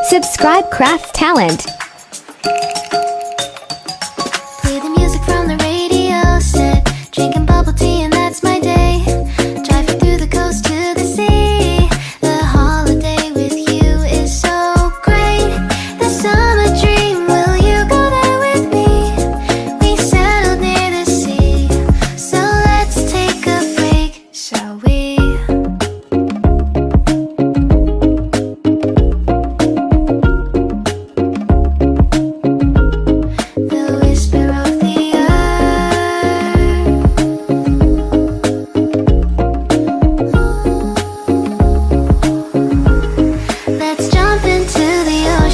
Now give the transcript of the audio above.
Subscribe Craft Talent. Play the music from the radio set, drinking bubble tea and that's my day. Driving through the coast to the sea. The holiday with you is so great. The summer dream, will you go there with me? We settled near the sea, so let's take a break, shall we? The whisper of the earth. Let's jump into the ocean.